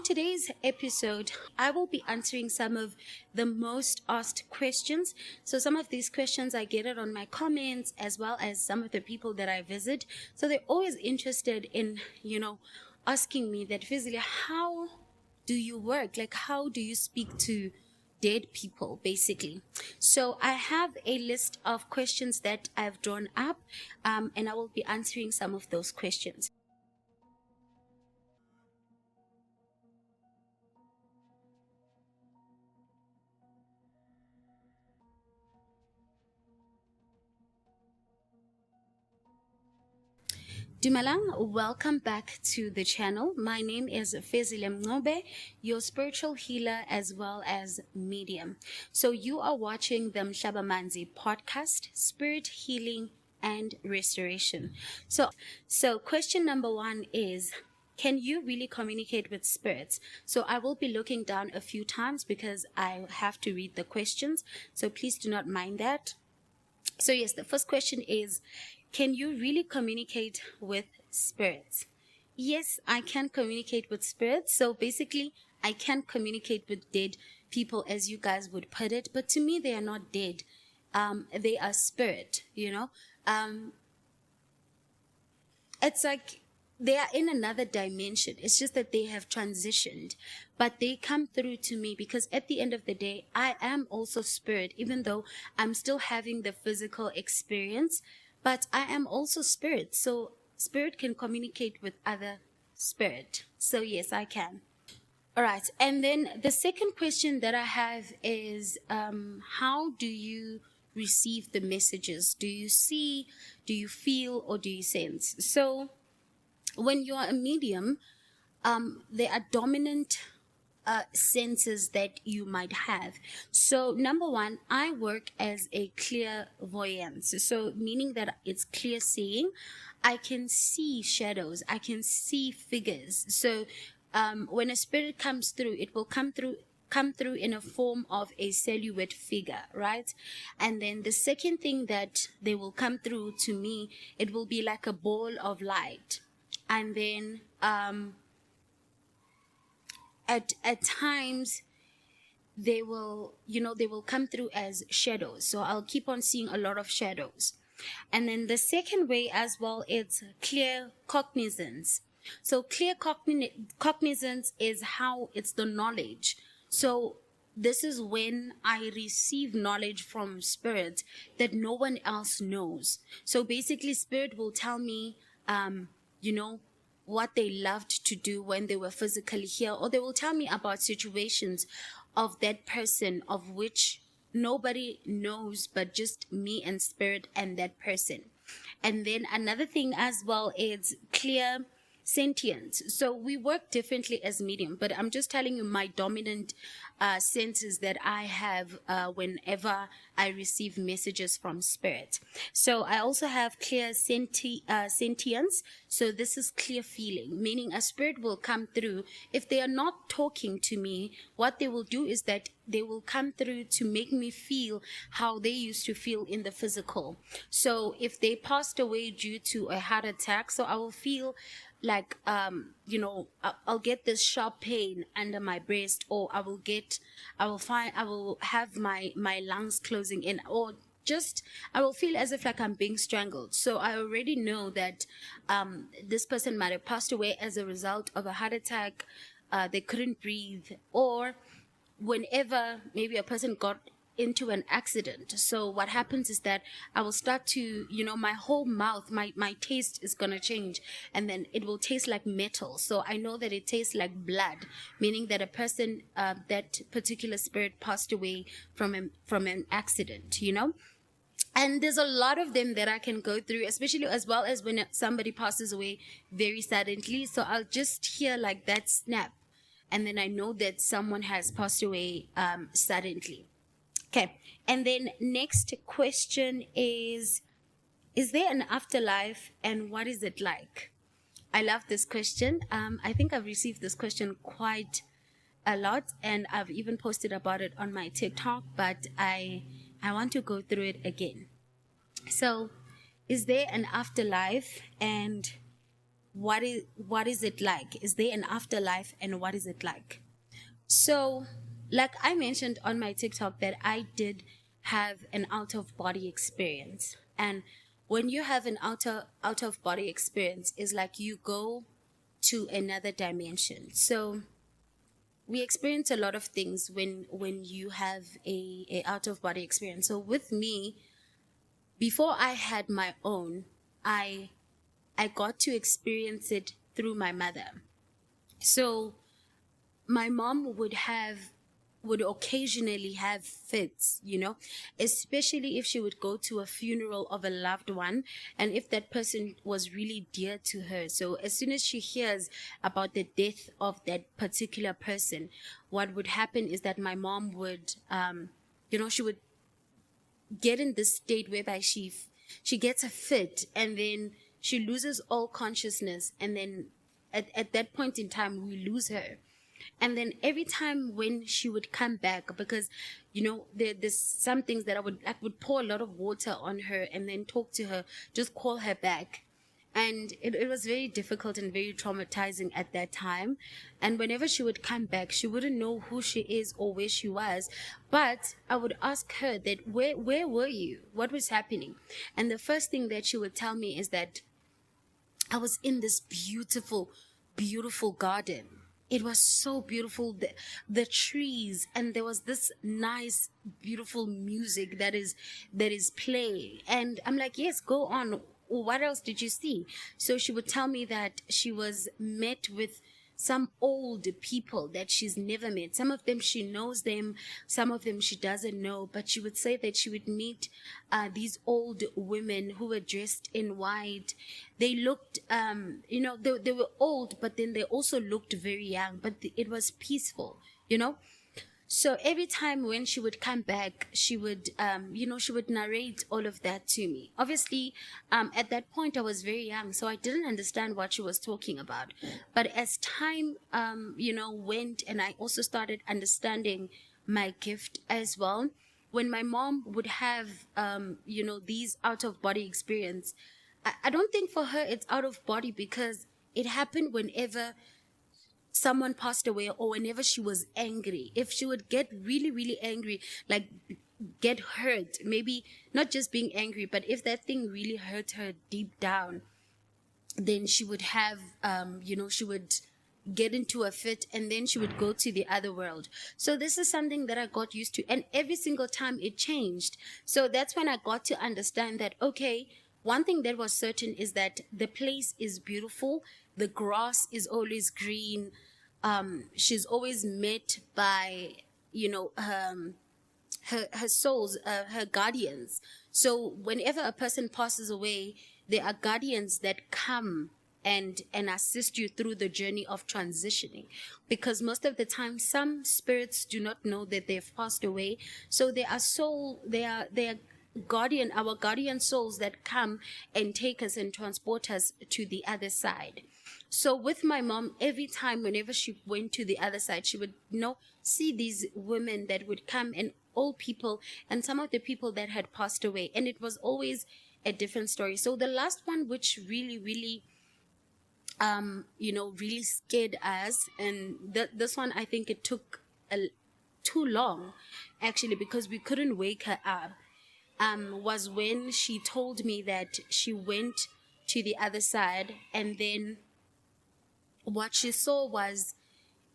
today's episode, I will be answering some of the most asked questions. So some of these questions I get it on my comments as well as some of the people that I visit. So they're always interested in, asking me that physically, how do you work? Like, how do you speak to dead people, basically? So I have a list of questions that I've drawn up, and I will be answering some of those questions. Dumalang, welcome back to the channel. My name is Fezile Mngobe, your spiritual healer as well as medium. So you are watching the MHLABAMANZI podcast, Spirit Healing and Restoration. So question number one is, can you really communicate with spirits? So I will be looking down a few times because I have to read the questions. So please do not mind that. So yes, the first question is, can you really communicate with spirits? Yes, I can communicate with spirits. So basically, I can communicate with dead people, as you guys would put it. But to me, they are not dead. They are spirit, It's like they are in another dimension. It's just that they have transitioned, but they come through to me because at the end of the day, I am also spirit, even though I'm still having the physical experience, but I am also spirit. So spirit can communicate with other spirit. So yes, I can. All right. And then the second question that I have is, how do you receive the messages? Do you see, do you feel, or do you sense? So when you are a medium, there are dominant senses that you might have. So number one, I work as a clairvoyance. So meaning that it's clear seeing. I can see shadows. I can see figures. So when a spirit comes through, it will come through in a form of a silhouette figure, right? And then the second thing that they will come through to me, it will be like a ball of light. And then at times they will come through as shadows. So I'll keep on seeing a lot of shadows. And then the second way as well, it's clear cognizance. So clear cognizance is how it's the knowledge. So this is when I receive knowledge from spirit that no one else knows. So basically spirit will tell me, what they loved to do when they were physically here, or they will tell me about situations of that person of which nobody knows but just me and spirit and that person. And then another thing as well is clear sentience. So we work differently as medium, but I'm just telling you my dominant senses that I have whenever I receive messages from spirit. So I also have clear sentience. So this is clear feeling, meaning a spirit will come through. If they are not talking to me, what they will do is that they will come through to make me feel how they used to feel in the physical. So if they passed away due to a heart attack, so I will feel like I'll get this sharp pain under my breast, or I will have my lungs closing in, or just I will feel as if like I'm being strangled. So I already know that this person might have passed away as a result of a heart attack. They couldn't breathe, or whenever maybe a person got into an accident. So what happens is that I will start to, my whole mouth, my taste is going to change, and then it will taste like metal. So I know that it tastes like blood, meaning that a person, that particular spirit passed away from an accident, And there's a lot of them that I can go through, especially as well as when somebody passes away very suddenly. So I'll just hear like that snap, and then I know that someone has passed away suddenly. Okay, and then next question is there an afterlife, and what is it like? I love this question. I think I've received this question quite a lot, and I've even posted about it on my TikTok, but I want to go through it again. So, is there an afterlife, and what is it like? Is there an afterlife, and what is it like? So, like I mentioned on my TikTok, that I did have an out of body experience. And when you have an out of body experience, is like you go to another dimension. So we experience a lot of things when you have a out of body experience. So with me, before I had my own, I I got to experience it through my mother. So my mom would occasionally have fits, especially if she would go to a funeral of a loved one, and if that person was really dear to her. So as soon as she hears about the death of that particular person, what would happen is that my mom would she would get in this state whereby she gets a fit, and then she loses all consciousness, and then at that point in time we lose her. And then every time when she would come back, because there's some things that I would pour a lot of water on her and then talk to her, just call her back. And it was very difficult and very traumatizing at that time. And whenever she would come back, she wouldn't know who she is or where she was. But I would ask her that, where were you? What was happening? And the first thing that she would tell me is that I was in this beautiful, beautiful garden. It was so beautiful, the trees, and there was this nice, beautiful music that is playing. And I'm like, yes, go on. What else did you see? So she would tell me that she was met with some old people that she's never met. Some of them she knows them, some of them she doesn't know. But she would say that she would meet these old women who were dressed in white. They looked, they were old, but then they also looked very young. But it was peaceful. So every time when she would come back, she would, she would narrate all of that to me. Obviously, at that point, I was very young, so I didn't understand what she was talking about. But as time, went, and I also started understanding my gift as well, when my mom would have, these out of body experience, I don't think for her it's out of body, because it happened whenever someone passed away, or whenever she was angry. If she would get really, really angry, like get hurt, maybe not just being angry, but if that thing really hurt her deep down, then she would have, she would get into a fit, and then she would go to the other world. So this is something that I got used to, and every single time it changed. So that's when I got to understand that, okay, one thing that was certain is that the place is beautiful, the grass is always green. She's always met by, her souls, her guardians. So whenever a person passes away, there are guardians that come and assist you through the journey of transitioning, because most of the time some spirits do not know that they've passed away. So they are our guardian souls that come and take us and transport us to the other side. So with my mom, every time whenever she went to the other side, she would see these women that would come, and old people, and some of the people that had passed away, and it was always a different story. So the last one, which really, really really scared us, and this one, I think it took too long, actually, because we couldn't wake her up, was when she told me that she went to the other side, and then what she saw was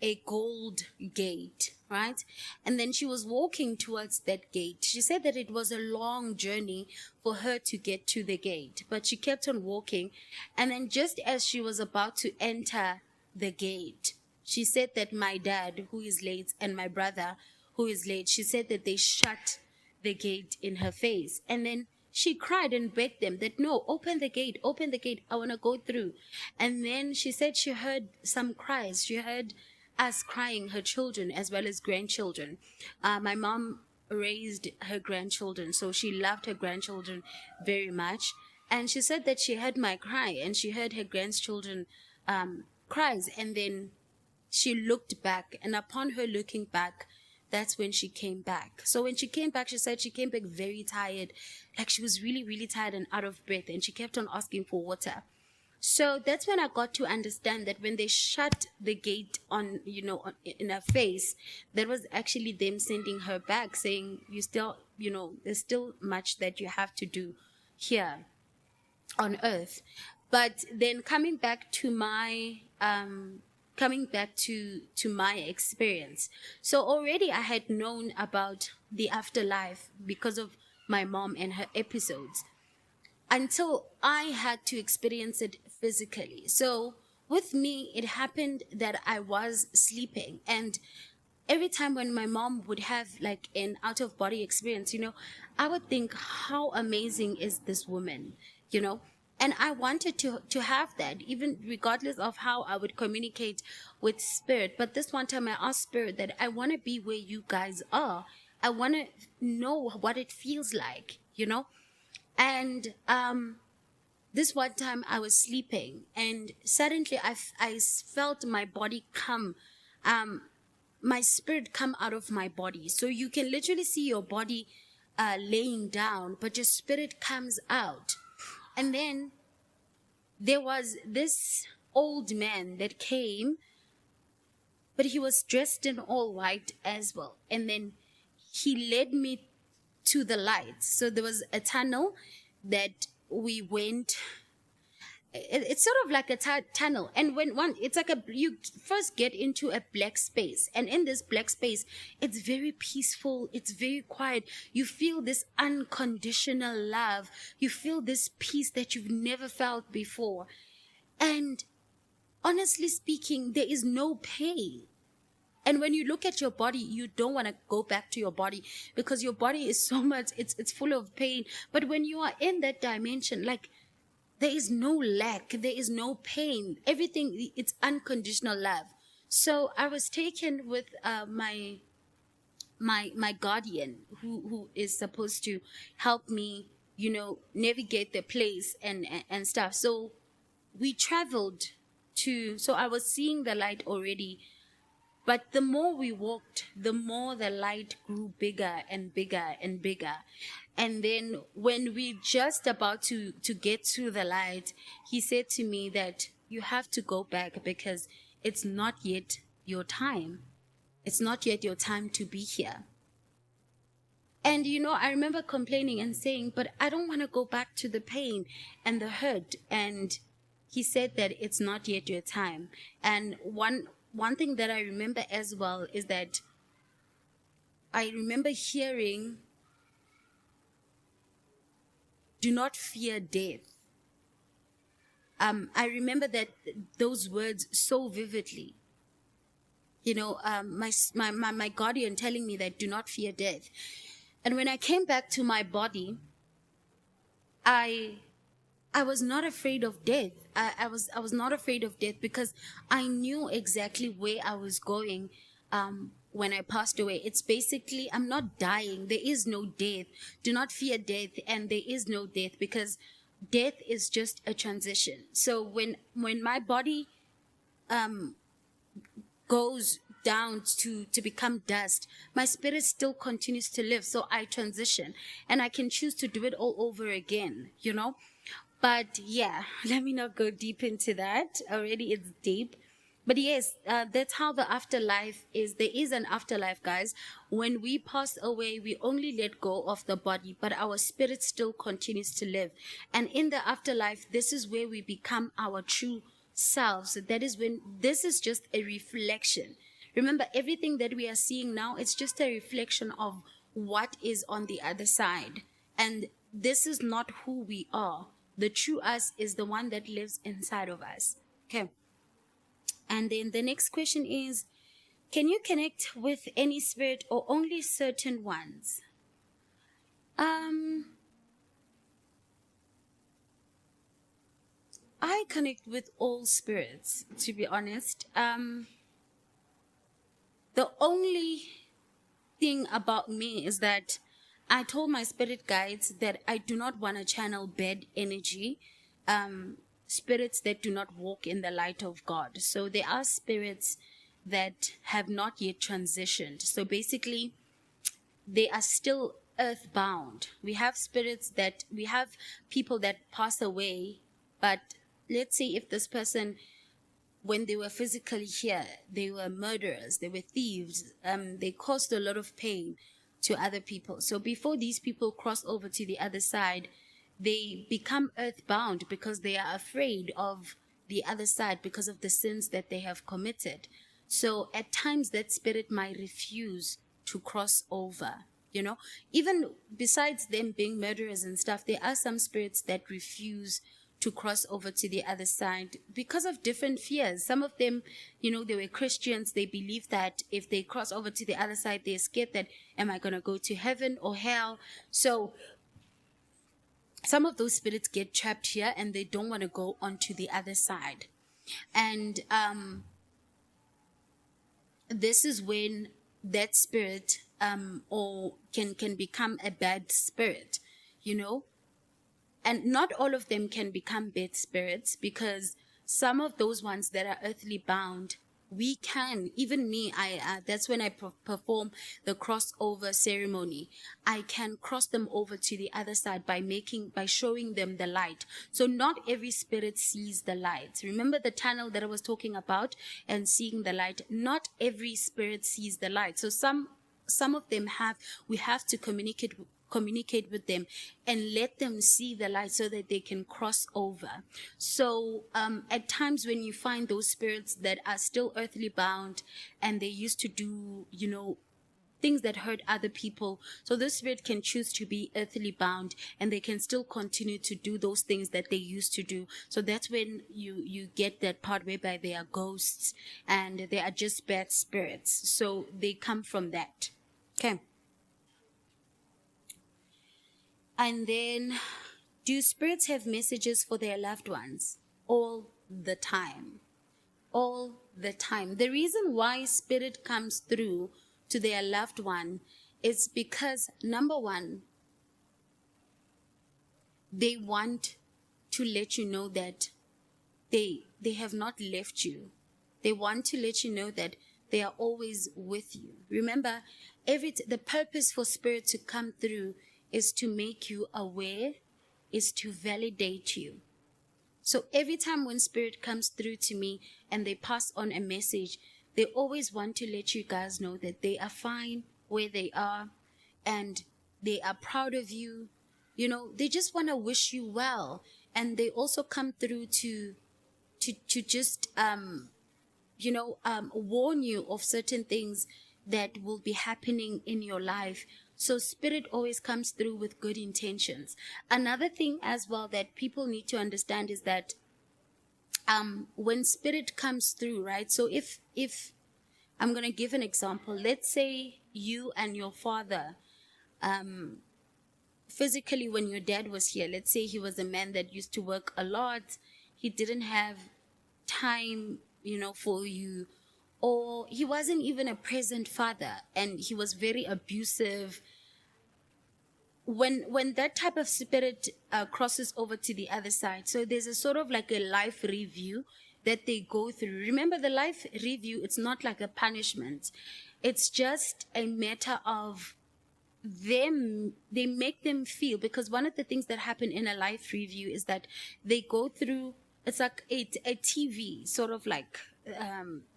a gold gate, right? And then she was walking towards that gate. She said that it was a long journey for her to get to the gate, but she kept on walking. And then just as she was about to enter the gate, she said that my dad, who is late, and my brother, who is late, she said that they shut the gate in her face. And then she cried and begged them that, no, open the gate, I want to go through. And then she said she heard some cries. She heard us crying, her children as well as grandchildren. My mom raised her grandchildren, so she loved her grandchildren very much. And she said that she heard my cry, and she heard her grandchildren cries. And then she looked back, and upon her looking back, that's when she came back. So when she came back, she said she came back very tired. Like she was really, really tired and out of breath. And she kept on asking for water. So that's when I got to understand that when they shut the gate on, in her face, that was actually them sending her back, saying, you still, there's still much that you have to do here on earth. But then coming back to my experience. So already I had known about the afterlife because of my mom and her episodes, until I had to experience it physically. So with me, it happened that I was sleeping, and every time when my mom would have like an out of body experience, I would think, how amazing is this woman, you know? And I wanted to have that, even regardless of how I would communicate with spirit. But this one time I asked spirit that I want to be where you guys are. I want to know what it feels like, And this one time I was sleeping, and suddenly I felt my body come, my spirit come out of my body. So you can literally see your body laying down, but your spirit comes out. And then there was this old man that came, but he was dressed in all white as well. And then he led me to the lights. So there was a tunnel that we went. It's sort of like a tunnel, and it's like you first get into a black space, and in this black space, it's very peaceful, it's very quiet. You feel this unconditional love, you feel this peace that you've never felt before, and honestly speaking, there is no pain. And when you look at your body, you don't want to go back to your body, because your body is so much, it's full of pain. But when you are in that dimension, like, there is no lack, there is no pain, everything, it's unconditional love. So I was taken with my guardian, who is supposed to help me, navigate the place and stuff. So we traveled so I was seeing the light already. But the more we walked, the more the light grew bigger and bigger and bigger. And then when we just about to get to the light, he said to me that you have to go back, because it's not yet your time. It's not yet your time to be here. And I remember complaining and saying, but I don't want to go back to the pain and the hurt. And he said that it's not yet your time. And one thing that I remember as well is that I remember hearing, do not fear death. I remember those words so vividly. My guardian telling me that do not fear death. And when I came back to my body, I was not afraid of death. I was not afraid of death, because I knew exactly where I was going when I passed away. It's basically, I'm not dying. There is no death. Do not fear death, and there is no death, because death is just a transition. So when my body goes down to become dust, my spirit still continues to live. So I transition, and I can choose to do it all over again, But yeah, let me not go deep into that. Already it's deep. But yes, that's how the afterlife is. There is an afterlife, guys. When we pass away, we only let go of the body, but our spirit still continues to live. And in the afterlife, this is where we become our true selves. That is when this is just a reflection. Remember, everything that we are seeing now, it's just a reflection of what is on the other side. And this is not who we are. The true us is the one that lives inside of us. Okay. And then the next question is, can you connect with any spirit or only certain ones? I connect with all spirits, to be honest. The only thing about me is that I told my spirit guides that I do not want to channel bad energy, spirits that do not walk in the light of God. So there are spirits that have not yet transitioned. So basically, they are still earthbound. We have people that pass away, but let's say if this person, when they were physically here, they were murderers, they were thieves, they caused a lot of pain to other people. So before these people cross over to the other side, they become earthbound because they are afraid of the other side because of the sins that they have committed. So at times that spirit might refuse to cross over. Even besides them being murderers and stuff, there are some spirits that refuse to cross over to the other side because of different fears. Some of them, they were Christians. They believe that if they cross over to the other side, they're scared that, am I going to go to heaven or hell? So some of those spirits get trapped here and they don't want to go onto the other side. And this is when that spirit or can become a bad spirit, and not all of them can become bad spirits, because some of those ones that are earthly bound, we can, even me, that's when I perform the crossover ceremony. I can cross them over to the other side by showing them the light. So not every spirit sees the light. Remember the tunnel that I was talking about and seeing the light? Not every spirit sees the light. So some of them we have to communicate with them and let them see the light so that they can cross over. So at times when you find those spirits that are still earthly bound and they used to do, things that hurt other people, so this spirit can choose to be earthly bound and they can still continue to do those things that they used to do. So that's when you get that part whereby they are ghosts and they are just bad spirits. So they come from that. Okay. And then, do spirits have messages for their loved ones? All the time. All the time. The reason why spirit comes through to their loved one is because, number one, they want to let you know that they have not left you. They want to let you know that they are always with you. Remember, the purpose for spirit to come through is to make you aware, is to validate you. So every time when spirit comes through to me and they pass on a message, they always want to let you guys know that they are fine where they are and they are proud of you. They just want to wish you well. And they also come through to just, warn you of certain things that will be happening in your life. So spirit always comes through with good intentions. Another thing as well that people need to understand is that when spirit comes through, right? So if I'm going to give an example, let's say you and your father, physically when your dad was here, let's say he was a man that used to work a lot, he didn't have time, for you, or he wasn't even a present father and he was very abusive. When that type of spirit crosses over to the other side, so there's a sort of like a life review that they go through. Remember, the life review, it's not like a punishment. It's just a matter of them, they make them feel, because one of the things that happen in a life review is that they go through, it's like a TV sort of like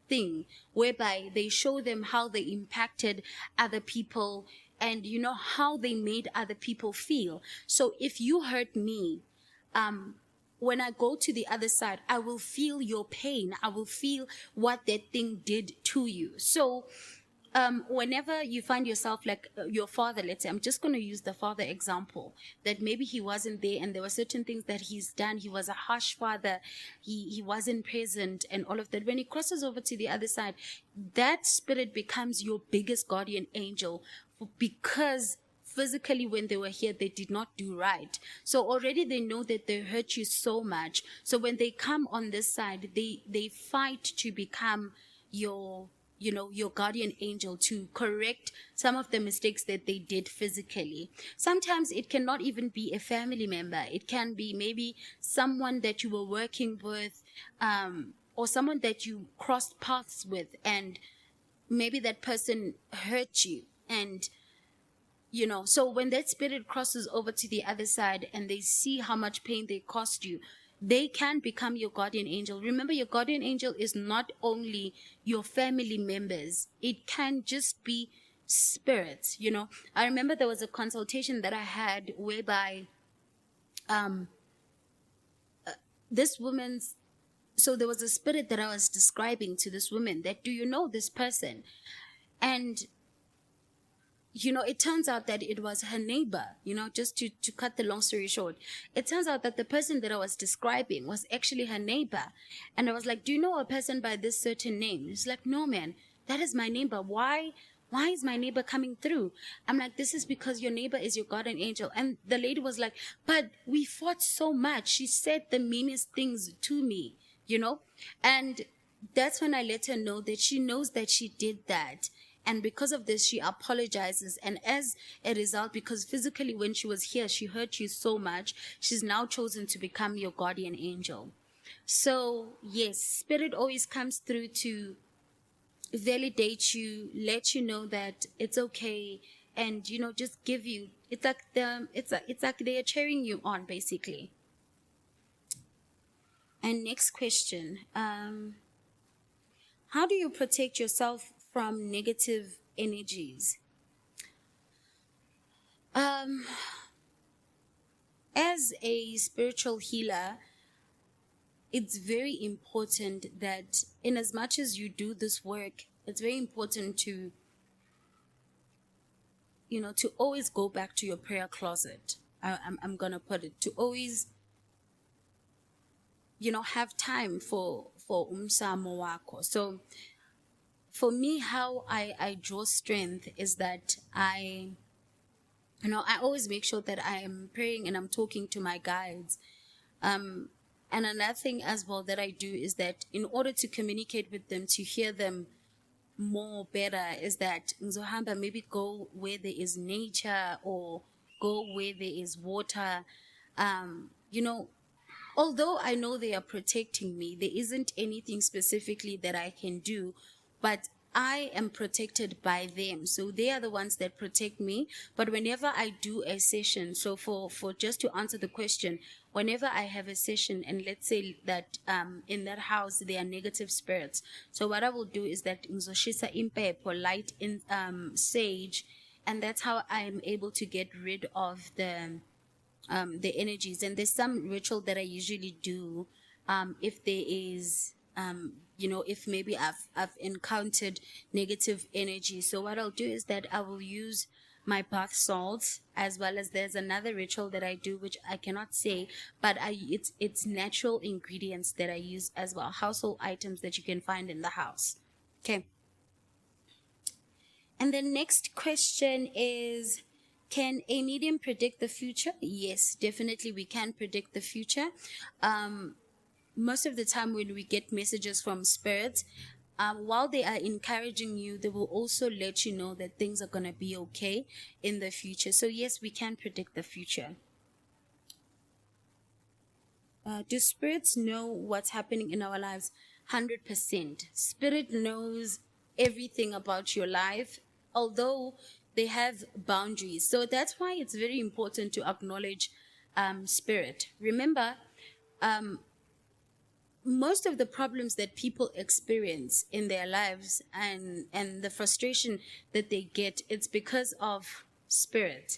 thing whereby they show them how they impacted other people and how they made other people feel. So if you hurt me, when I go to the other side, I will feel your pain. I will feel what that thing did to you. So whenever you find yourself like your father, let's say, I'm just going to use the father example, that maybe he wasn't there and there were certain things that he's done. He was a harsh father. He wasn't present and all of that. When he crosses over to the other side, that spirit becomes your biggest guardian angel, because physically when they were here, they did not do right. So already they know that they hurt you so much. So when they come on this side, they fight to become your guardian angel, to correct some of the mistakes that they did physically. Sometimes it cannot even be a family member. It can be maybe someone that you were working with, or someone that you crossed paths with, and maybe that person hurt you. And so when that spirit crosses over to the other side and they see how much pain they caused you, they can become your guardian angel. Remember, your guardian angel is not only your family members, it can just be spirits, you know. I remember there was a consultation that I had whereby this woman's so there was a spirit that I was describing to this woman that, do you know this person? And you know, it turns out that it was her neighbor, you know, just to cut the long story short. It turns out that the person that I was describing was actually her neighbor. And I was like, do you know a person by this certain name? She's like, no, man, that is my neighbor. Why is my neighbor coming through? I'm like, this is because your neighbor is your guardian angel. And the lady was like, but we fought so much. She said the meanest things to me, you know? And that's when I let her know that she knows that she did that. And because of this, she apologizes. And as a result, because physically when she was here, she hurt you so much, she's now chosen to become your guardian angel. So yes, spirit always comes through to validate you, let you know that it's okay, and you know, just give you, it's like they are cheering you on basically. And next question, how do you protect yourself from negative energies? As a spiritual healer, it's very important that in as much as you do this work, it's very important to, you know, to always go back to your prayer closet. I'm gonna put it, to always, you know, have time for umsamo wako. So for me, how I draw strength is that I always make sure that I am praying and I'm talking to my guides. And another thing as well that I do is that in order to communicate with them, to hear them more better, is that Nzohamba, maybe go where there is nature or go where there is water. You know, although I know they are protecting me, there isn't anything specifically that I can do, but I am protected by them. So they are the ones that protect me. But whenever I do a session, so for just to answer the question, whenever I have a session and let's say that in that house there are negative spirits, so what I will do is that ngizoshisa impepho, light in sage, and that's how I'm able to get rid of the energies. And there's some ritual that I usually do if there is you know, if maybe I've encountered negative energy. So what I'll do is that I will use my bath salts, as well as there's another ritual that I do which I cannot say, but it's natural ingredients that I use as well, household items that you can find in the house. Okay. And the next question is, can a medium predict the future? Yes, definitely we can predict the future. Most of the time when we get messages from spirits, while they are encouraging you, they will also let you know that things are going to be okay in the future. So yes, we can predict the future. Do spirits know what's happening in our lives? 100%. Spirit knows everything about your life, although they have boundaries. So that's why it's very important to acknowledge spirit. Remember, most of the problems that people experience in their lives and the frustration that they get, it's because of spirit.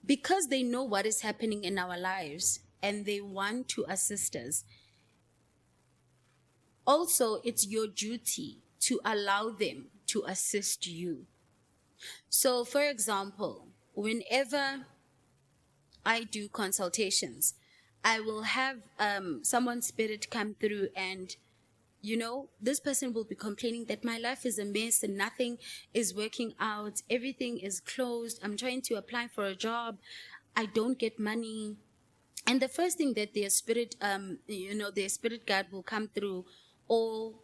Because they know what is happening in our lives and they want to assist us. Also, it's your duty to allow them to assist you. So, for example, whenever I do consultations, I will have someone's spirit come through and, you know, this person will be complaining that my life is a mess and nothing is working out. Everything is closed. I'm trying to apply for a job. I don't get money. And the first thing that their spirit, their spirit guide will come through, or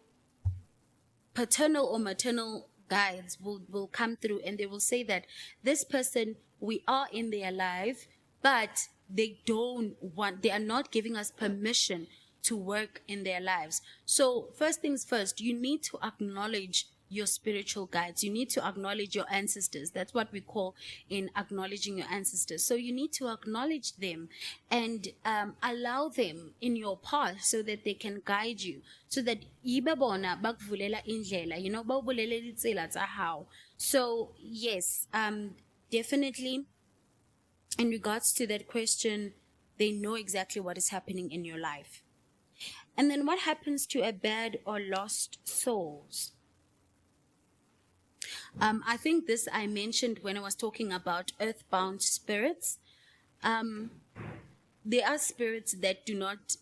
paternal or maternal guides will come through, and they will say that this person, we are in their life, but they are not giving us permission to work in their lives. So first things first, you need to acknowledge your spiritual guides. You need to acknowledge your ancestors. That's what we call in acknowledging your ancestors. So you need to acknowledge them and allow them in your path so that they can guide you, so that ibe bona bakuvulela indlela, bawubulele ditsela tsa hao. So yes, definitely in regards to that question, they know exactly what is happening in your life. And then what happens to a bad or lost souls? I think this I mentioned when I was talking about earthbound spirits. There are spirits that do not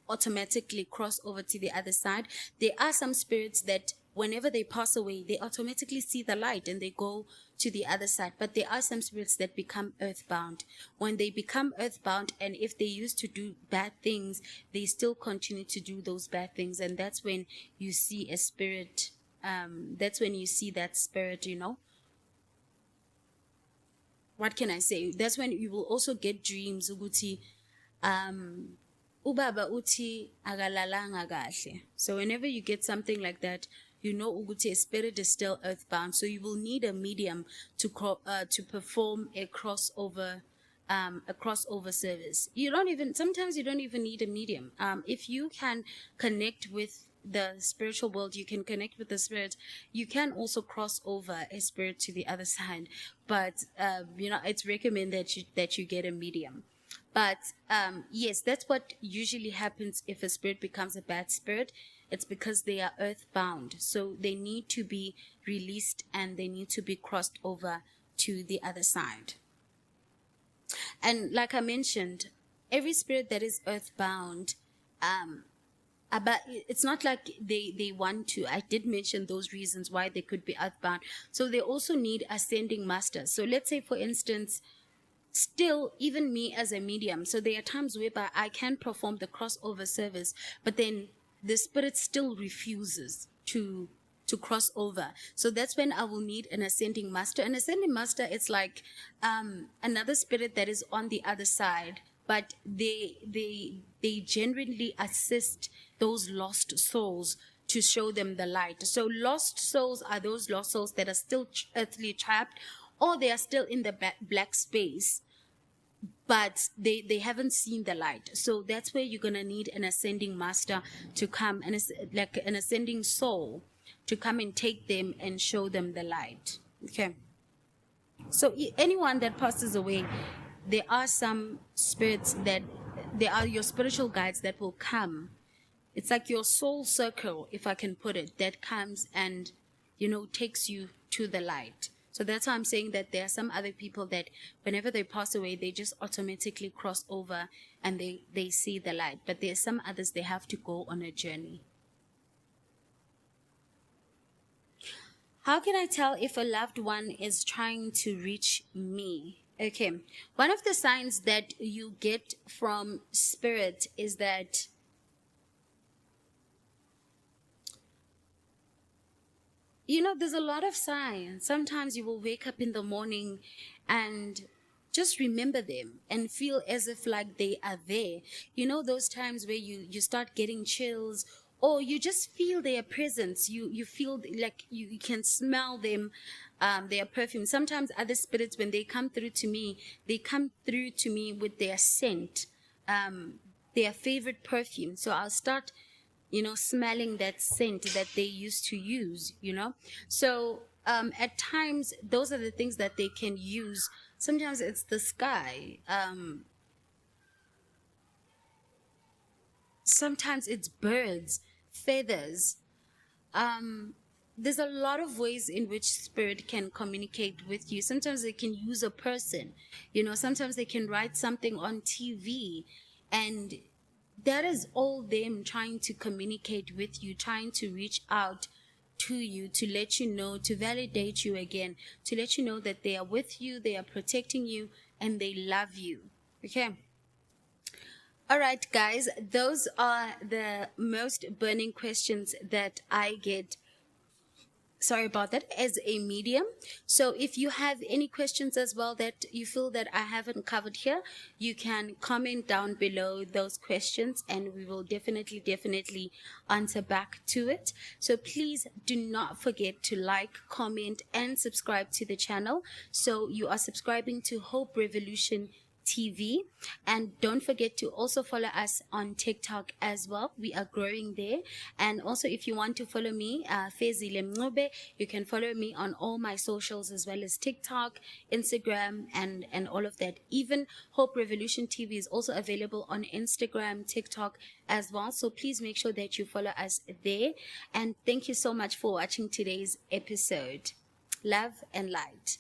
automatically cross over to the other side. There are some spirits that whenever they pass away, they automatically see the light and they go to the other side. But there are some spirits that become earthbound. When they become earthbound, and if they used to do bad things, they still continue to do those bad things. And that's when you see a spirit, that's when you see that spirit, What can I say? That's when you will also get dreams, Uguti. Ubaba uti agalalanga kahle. So whenever you get something like that, ukuthi a spirit is still earthbound. So you will need a medium to perform a crossover service. Sometimes you don't even need a medium. If you can connect with the spiritual world, you can connect with the spirit. You can also cross over a spirit to the other side, but it's recommended that you get a medium. But yes, that's what usually happens if a spirit becomes a bad spirit. It's because they are earthbound, so they need to be released and they need to be crossed over to the other side. And like I mentioned, every spirit that is earthbound, but it's not like they want to. I did mention those reasons why they could be earthbound. So they also need ascending masters. So let's say, for instance, still, even me as a medium, so there are times whereby I can perform the crossover service, but then the spirit still refuses to cross over. So that's when I will need an ascending master. An ascending master, it's like another spirit that is on the other side, but they genuinely assist those lost souls to show them the light. So lost souls are those lost souls that are still earthly trapped, or they are still in the black space, but they haven't seen the light. So that's where you're going to need an ascending master to come, and like an ascending soul to come and take them and show them the light. Okay. So anyone that passes away, there are some spirits that they are your spiritual guides that will come. It's like your soul circle, if I can put it, that comes and, takes you to the light. So that's why I'm saying that there are some other people that whenever they pass away, they just automatically cross over and they see the light. But there are some others, they have to go on a journey. How can I tell if a loved one is trying to reach me? Okay. One of the signs that you get from spirit is that there's a lot of signs. Sometimes you will wake up in the morning and just remember them and feel as if like they are there. Those times where you start getting chills, or you just feel their presence. You feel like you can smell them, their perfume. Sometimes other spirits, when they come through to me with their scent, their favorite perfume. So I'll start smelling that scent that they used to use, So at times, those are the things that they can use. Sometimes it's the sky. Sometimes it's birds, feathers. There's a lot of ways in which spirit can communicate with you. Sometimes they can use a person, sometimes they can write something on TV, and that is all them trying to communicate with you, trying to reach out to you, to let you know, to validate you again, to let you know that they are with you, they are protecting you, and they love you. Okay. All right, guys, those are the most burning questions that I get sorry about that, as a medium. So if you have any questions as well that you feel that I haven't covered here, you can comment down below those questions and we will definitely answer back to it. So please do not forget to like, comment, and subscribe to the channel. So you are subscribing to Hope Revolution TV. And don't forget to also follow us on TikTok as well. We are growing there. And also, if you want to follow me, Fezile Mncube, you can follow me on all my socials as well as TikTok, Instagram, and all of that. Even Hope Revolution TV is also available on Instagram, TikTok as well. So please make sure that you follow us there. And thank you so much for watching today's episode. Love and light.